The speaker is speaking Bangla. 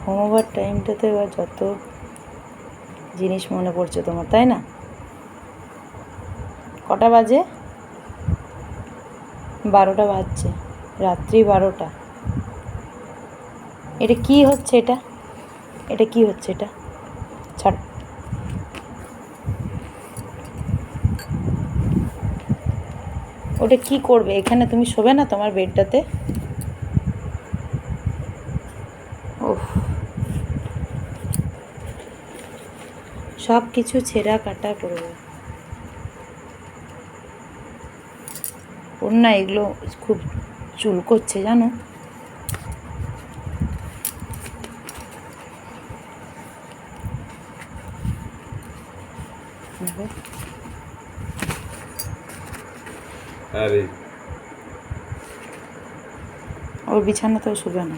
ঘুমোবার টাইমটাতে এবার যত জিনিস মনে পড়ছে তোমার, তাই না? কটা বাজে? 12টা বাজছে, রাত্রি 12টা। এটা কি হচ্ছে? এটা কি হচ্ছে? এটা ছাড়। ওটা কি করবে এখানে? তুমি শোবে না তোমার বেডটাতে? ওহ, সব কিছু ছেঁড়া কাটা করবো। ওর না এগুলো খুব চুল করছে, জানো? ওর বিছানাতেও শুবে না।